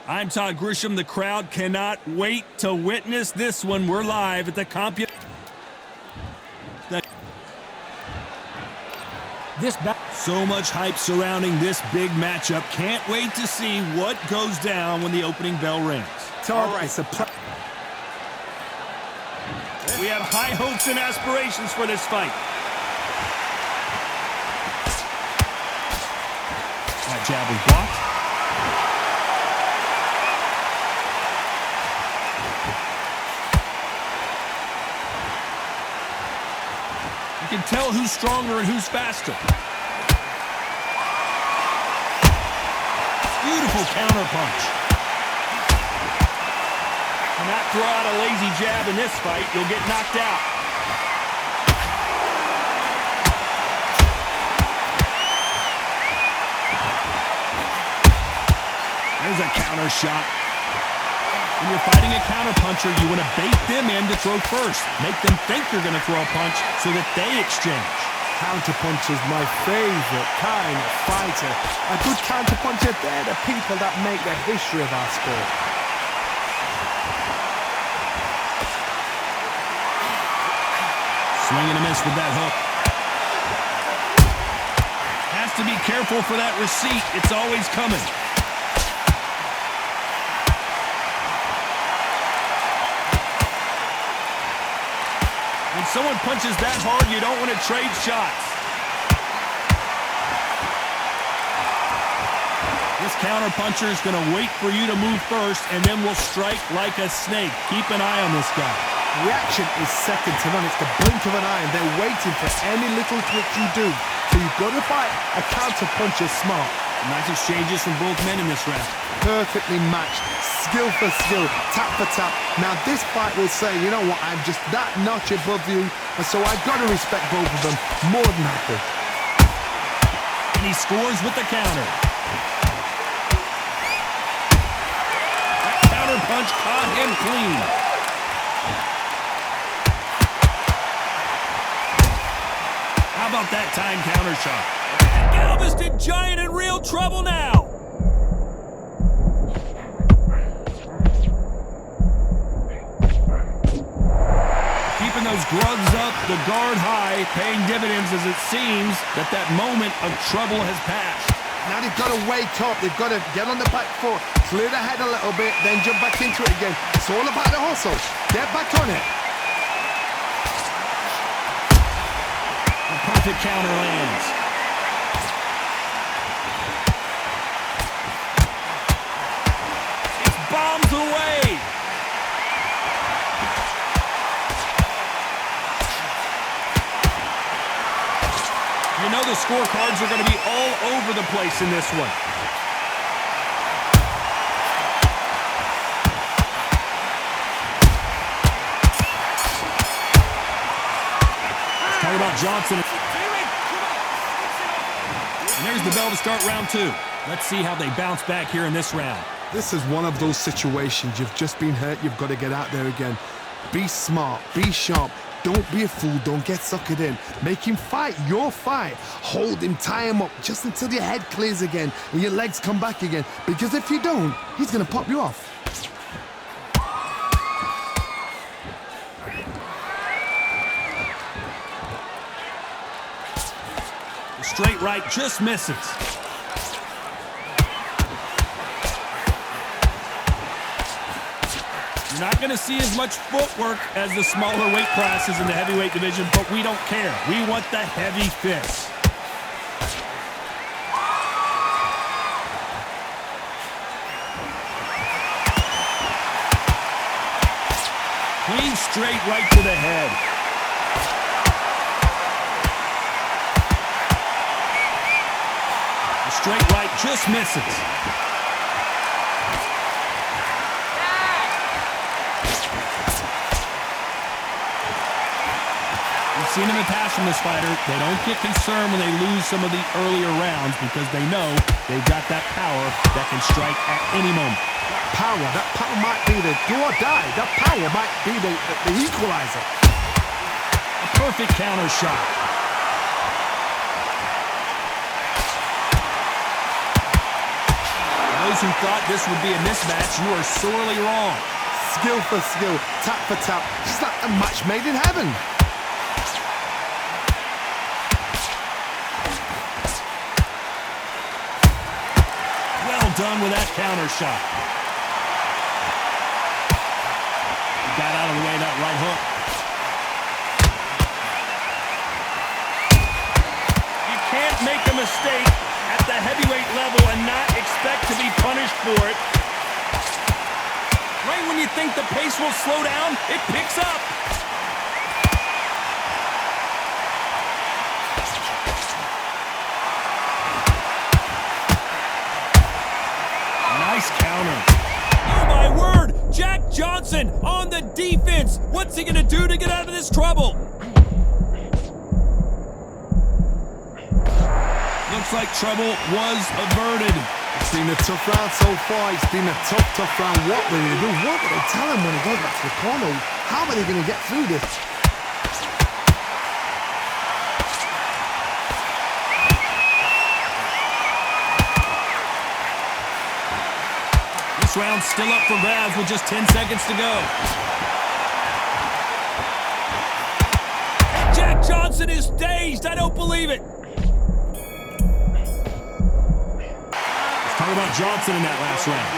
I'm Todd Grisham. The crowd cannot wait to witness this one. We're live at the CompUSA. So much hype surrounding this big matchup. Can't wait to see what goes down when the opening bell rings. All right. We have high hopes and aspirations for this fight. That jab was blocked. You can tell who's stronger and who's faster. Beautiful counter punch. Do not throw out a lazy jab in this fight. You'll get knocked out. There's a counter shot. When you're fighting a counterpuncher, you want to bait them in to throw first. Make them think you're going to throw a punch so that they exchange. Counterpuncher's my favorite kind of fighter. A good counterpuncher, they're the people that make the history of our sport. Swing and a miss with that hook. Has to be careful for that receipt. It's always coming. When someone punches that hard, you don't want to trade shots. This counterpuncher is going to wait for you to move first, and then will strike like a snake. Keep an eye on this guy. Reaction is second to none. It's the blink of an eye, and they're waiting for any little twitch you do. So you've got to fight a counterpuncher smart. Nice exchanges from both men in this round. Perfectly matched. Skill for skill, tap for tap. Now this fight will say, you know what, I'm just that notch above you, and so I've got to respect both of them more than happy. And he scores with the counter. That counter punch caught him clean. How about that time counter shot? And Galveston Giant in real trouble now. Those gloves up, the guard high, paying dividends as it seems that moment of trouble has passed. Now they've got to wake up, they've got to get on the back foot, clear the head a little bit, then jump back into it again. It's all about the hustle. Get back on it. A perfect counter lands. It's bombs away. You know the scorecards are going to be all over the place in this one. Let's talk about Johnson. And there's the bell to start round two. Let's see how they bounce back here in this round. This is one of those situations. You've just been hurt. You've got to get out there again. Be smart. Be sharp. Don't be a fool. Don't get suckered in. Make him fight your fight. Hold him, tie him up just until your head clears again and your legs come back again. Because if you don't, he's going to pop you off. The straight right just misses. You're not going to see as much footwork as the smaller weight classes in the heavyweight division, but we don't care. We want the heavy fists. Clean straight right to the head. The straight right just misses. Seen him in pass from this fighter. They don't get concerned when they lose some of the earlier rounds because they know they've got that power that can strike at any moment. That power might be the do or die. That power might be the equalizer. A perfect counter shot. those who thought this would be a mismatch, you are sorely wrong. Skill for skill, tap for tap, just like a match made in heaven. Well done with that counter shot. He got out of the way of that right hook. You can't make a mistake at the heavyweight level and not expect to be punished for it. Right when you think the pace will slow down, it picks up. Nice counter. Oh, my word! Jack Johnson on the defense. What's he going to do to get out of this trouble? Looks like trouble was averted. It's been a tough round so far. It's been a tough round. What will they do? What will they tell him when he goes back to the corner? How are they going to get through this? This round's still up for grabs with just 10 seconds to go. Jack Johnson is dazed. I don't believe it. Talk about Johnson in that last round.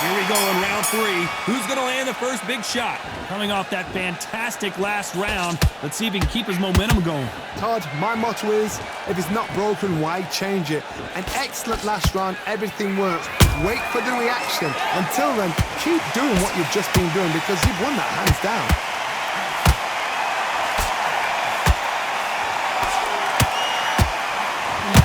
Here we go in round 3. Who's going to land the first big shot? Coming off that fantastic last round, let's see if he can keep his momentum going. Todd, my motto is, if it's not broken, why change it? An excellent last round, everything works. Wait for the reaction. Until then, keep doing what you've just been doing because you've won that hands down.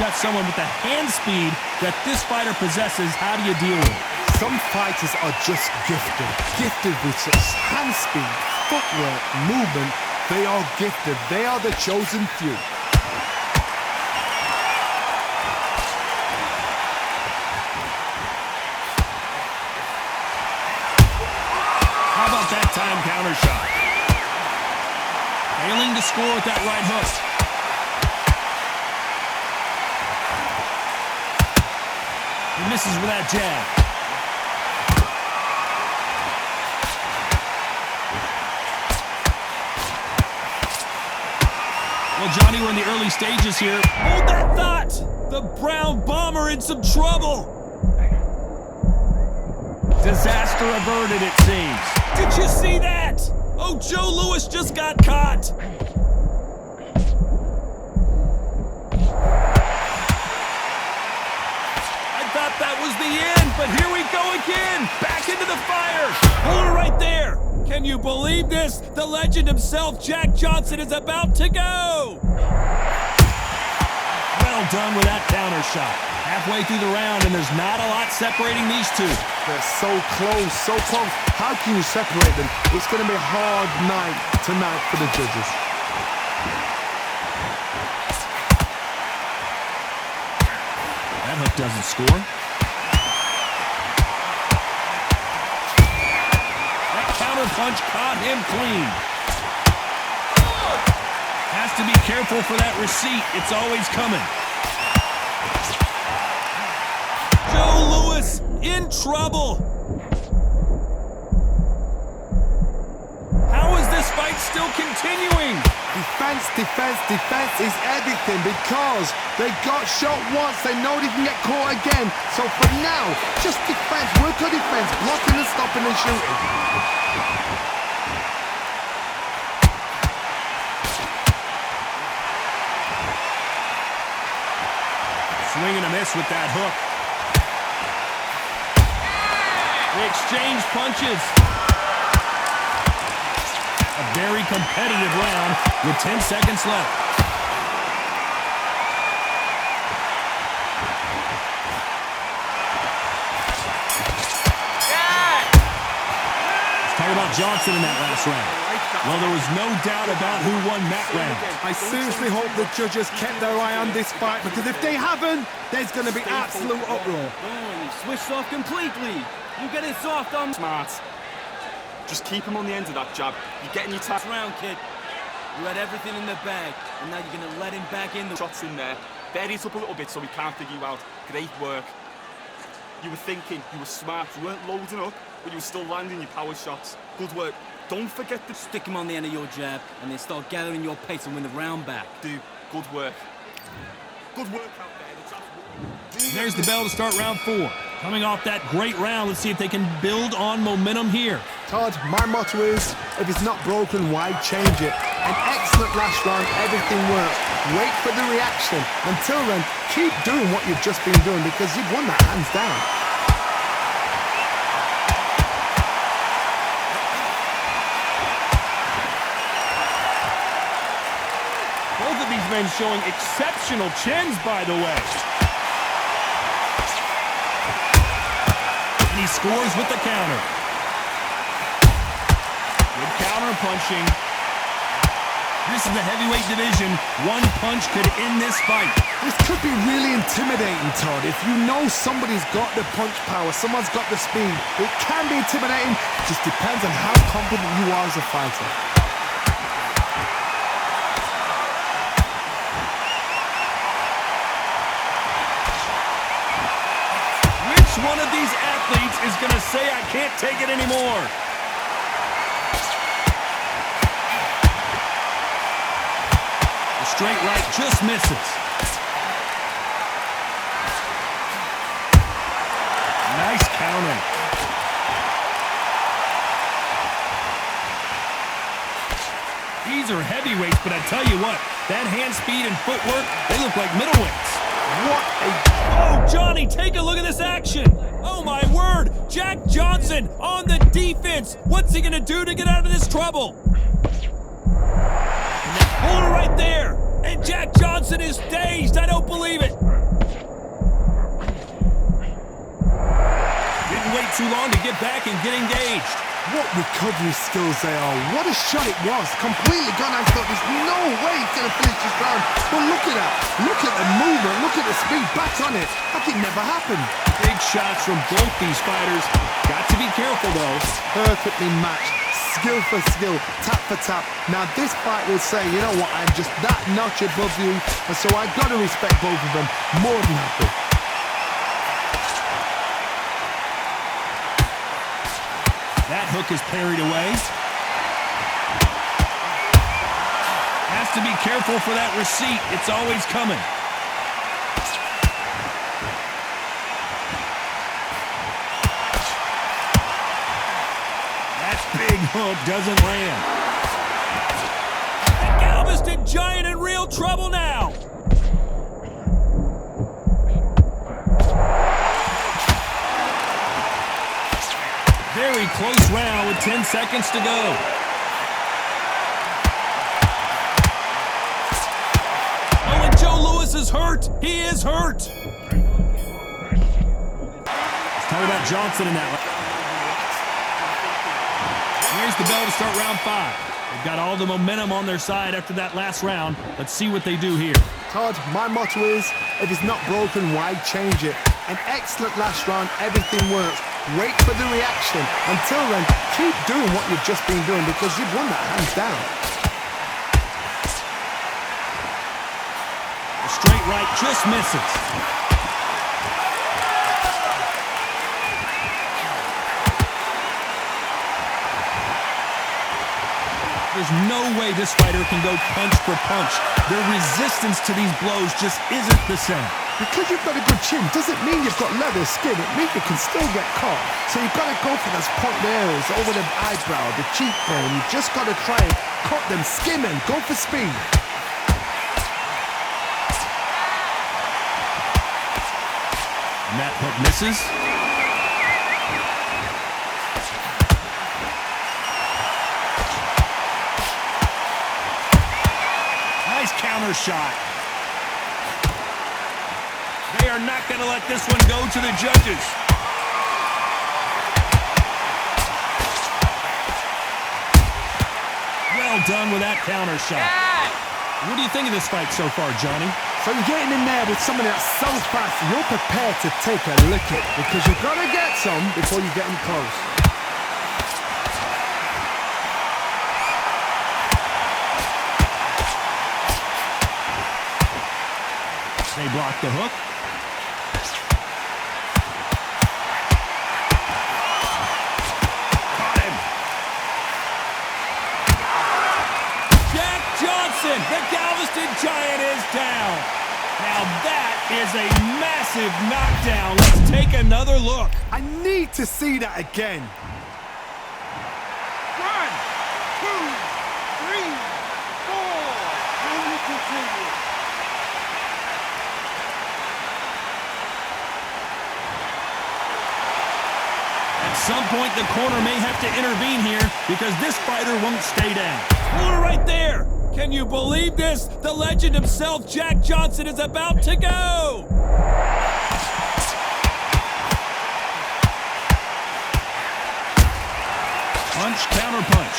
Got someone with the hand speed that this fighter possesses. How do you deal with it? Some fighters are just gifted with such hand speed, footwork, movement. They are gifted. They are the chosen few. How about that time counter shot? Failing to score with that right hook. He misses with that jab. Well, Johnny, we're in the early stages here. Hold that thought! The Brown Bomber in some trouble. Disaster averted, it seems. Did you see that? Oh, Joe Louis just got caught. That was the end, but here we go again. Back into the fire. Hold it right there. Can you believe this? The legend himself, Jack Johnson, is about to go. Well done with that counter shot. Halfway through the round, and there's not a lot separating these two. They're so close, so close. How can you separate them? It's going to be a hard night tonight for the judges. That hook doesn't score. That counter punch caught him clean. Has to be careful for that receipt. It's always coming. Joe Louis in trouble. How is this fight still continuing? Defense, defense, defense is everything because they got shot once. They know they can get caught again. So for now, just defense, work on defense, blocking and stopping and shooting. Swing and a miss with that hook. They exchange punches. A very competitive round with 10 seconds left. Let's talk about Johnson in that last round. Well, there was no doubt about who won that round. I seriously hope the judges kept their eye on this fight because if they haven't, there's going to be absolute uproar. Oh, switched off completely. You get it soft on Smart. Just keep him on the end of that jab. You're getting your round, kid. You had everything in the bag, and now you're gonna let him back in the shots in there. There he's up a little bit so he can't figure you out. Great work. You were thinking, you were smart, you weren't loading up, but you were still landing your power shots. Good work. Don't forget to Stick him on the end of your jab, and then start gathering your pace and win the round back. do. Good work. Good work out there. The jab's There's the bell to start round 4. Coming off that great round, let's see if they can build on momentum here. Todd, my motto is, if it's not broken, why change it? An excellent last round, everything works. Wait for the reaction. Until then, keep doing what you've just been doing because you've won that hands down. Both of these men showing exceptional chins, by the way. And he scores with the counter. Good counter punching. This is the heavyweight division. One punch could end this fight. This could be really intimidating, Todd. If you know somebody's got the punch power, someone's got the speed, it can be intimidating. It just depends on how confident you are as a fighter. Which one of these athletes is going to say, I can't take it anymore? The straight right just misses. Nice counter. These are heavyweights, but I tell you what, that hand speed and footwork, they look like middleweights. What a... Oh, Johnny, take a look at this action. Oh, my word. Jack Johnson on the defense. What's he going to do to get out of this trouble? Hold it right there. And Jack Johnson is dazed. I don't believe it. Didn't wait too long to get back and get engaged. What recovery skills they are. What a shot it was. Completely gone. I thought there's no way he's going to finish this round. But look at that. Look at the movement. Look at the speed. Back on it. Like it never happened. Big shots from both these fighters. Got to be careful, though. Perfectly matched. Skill for skill. Tap for tap. Now this fight will say, you know what, I'm just that notch above you. And so I've got to respect both of them. More than happy. That hook is parried away. Has to be careful for that receipt. It's always coming. That big hook doesn't land. The Galveston Giant in real trouble now. Very close round with 10 seconds to go. Oh, and Joe Louis is hurt. He is hurt. Let's talk about Johnson in that one. Here's the bell to start round 5. They've got all the momentum on their side after that last round. Let's see what they do here. Todd, my motto is, if it's not broken, why change it? An excellent last round, everything works. Wait for the reaction. Until then, keep doing what you've just been doing because you've won that hands down. The straight right just misses. There's no way this fighter can go punch for punch. Their resistance to these blows just isn't the same. Because you've got a good chin doesn't mean you've got leather skin. It means you can still get caught. So you've got to go for those point areas over the eyebrow, the cheekbone. You've just got to try and cut them, skim them, go for speed. And that hook misses. Nice counter shot. They are not going to let this one go to the judges. Well done with that counter shot. What do you think of this fight so far, Johnny? So you're getting in there with somebody that's so fast, you're prepared to take a licking because you've got to get some before you get them close. They block the hook. Caught him. Jack Johnson, the Galveston Giant, is down. Now that is a massive knockdown. Let's take another look. I need to see that again. 1, 2, 3, 4. And we continue. At some point, the corner may have to intervene here because this fighter won't stay down. Pull her right there. Can you believe this? The legend himself, Jack Johnson, is about to go. Punch, counter punch.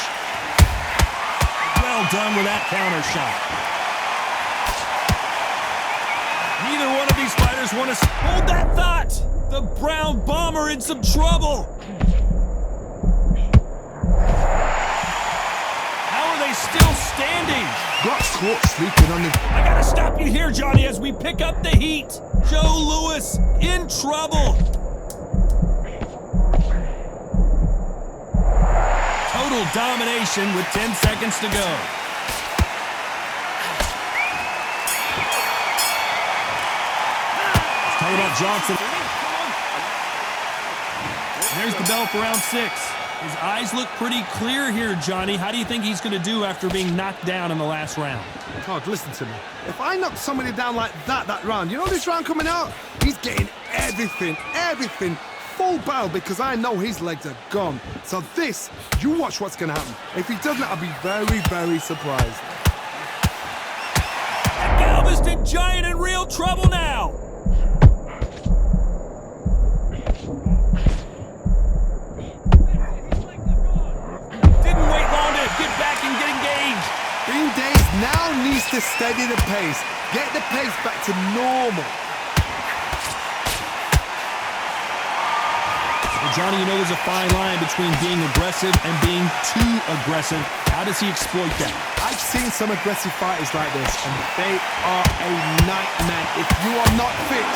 Well done with that counter shot. Neither one of these fighters want to hold that thought. The Brown Bomber in some trouble. How are they still standing? Got caught sleeping on the... I gotta stop you here, Johnny, as we pick up the heat. Joe Louis in trouble. Total domination with 10 seconds to go. Let's talk about Johnson. There's the bell for round 6. His eyes look pretty clear here, Johnny. How do you think he's going to do after being knocked down in the last round? Todd, listen to me. If I knock somebody down like that round, you know this round coming out? He's getting everything, full barrel, because I know his legs are gone. So this, you watch what's going to happen. If he doesn't, I'll be very, very surprised. The Galveston Giant in real trouble now. Didn't wait long to get back and get engaged. Bean Days now needs to steady the pace. Get the pace back to normal. Well, Johnny, you know there's a fine line between being aggressive and being too aggressive. How does he exploit that? I've seen some aggressive fighters like this, and they are a nightmare. If you are not fit,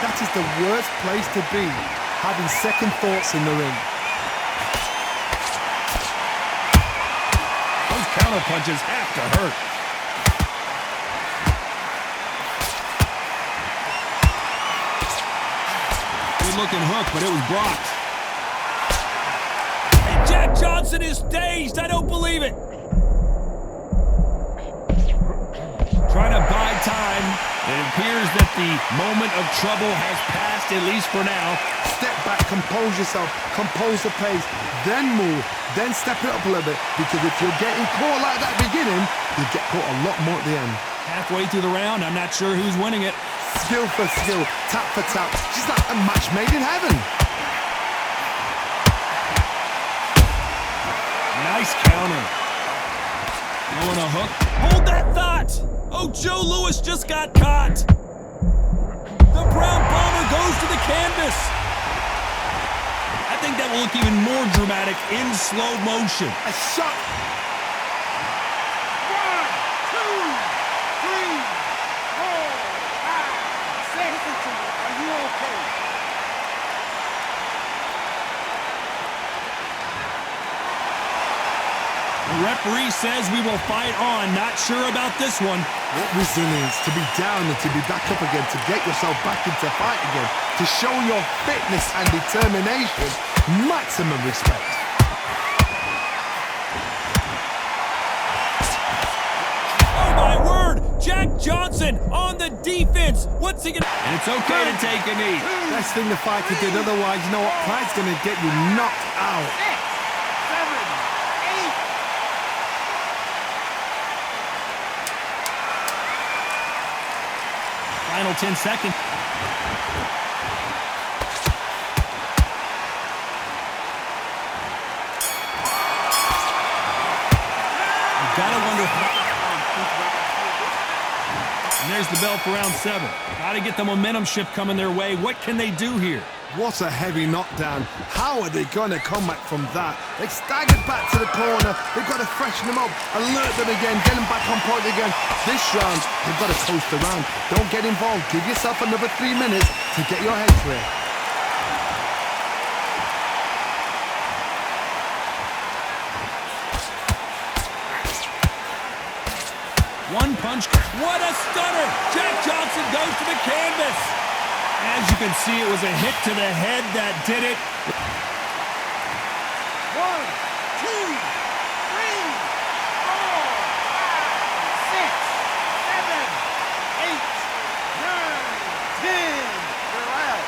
that is the worst place to be, having second thoughts in the ring. Those counter punches have to hurt. Good looking hook, but it was blocked. And Jack Johnson is dazed. I don't believe it. Trying to buy time. It appears that the moment of trouble has passed, at least for now. Step back, compose yourself, compose the pace, then move, then step it up a little bit, because if you're getting caught like that at the beginning, you get caught a lot more at the end. Halfway through the round, I'm not sure who's winning it. Skill for skill, tap for tap, just like a match made in heaven. Nice counter. Throwing a hook. Hold that thought! Oh, Joe Louis just got caught. The Brown Bomber goes to the canvas. I think that will look even more dramatic in slow motion. A shot. 1, 2, 3, 4, 5, 6. Are you okay? The referee says we will fight on. Not sure about this one. What resilience to be down and to be back up again, to get yourself back into fight again, to show your fitness and determination. Maximum respect. Oh, my word! Jack Johnson on the defense. What's he gonna... And it's okay to take a knee. Best thing the fighter did, otherwise you know what, pride's gonna get you knocked out. 6, 7, 8. Final 10 seconds. You gotta wonder how... And there's the bell for round 7. Gotta get the momentum shift coming their way. What can they do here? What a heavy knockdown. How are they going to come back from that? They staggered back to the corner. They've got to freshen them up, alert them again, get them back on point again. This round, they've got to coast around. Don't get involved. Give yourself another 3 minutes to get your head clear. One punch. What a stunner! Jack Johnson goes to the canvas. As you can see, it was a hit to the head that did it. 1, 2, 3, 4, 5, 6, 7, 8, 9, 10. You're out.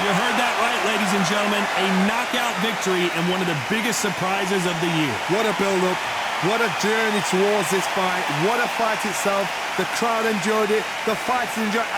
You heard that right, ladies and gentlemen. A knockout victory and one of the biggest surprises of the year. What a build-up. What a journey towards this fight. What a fight itself. The crowd enjoyed it. The fighters enjoyed it.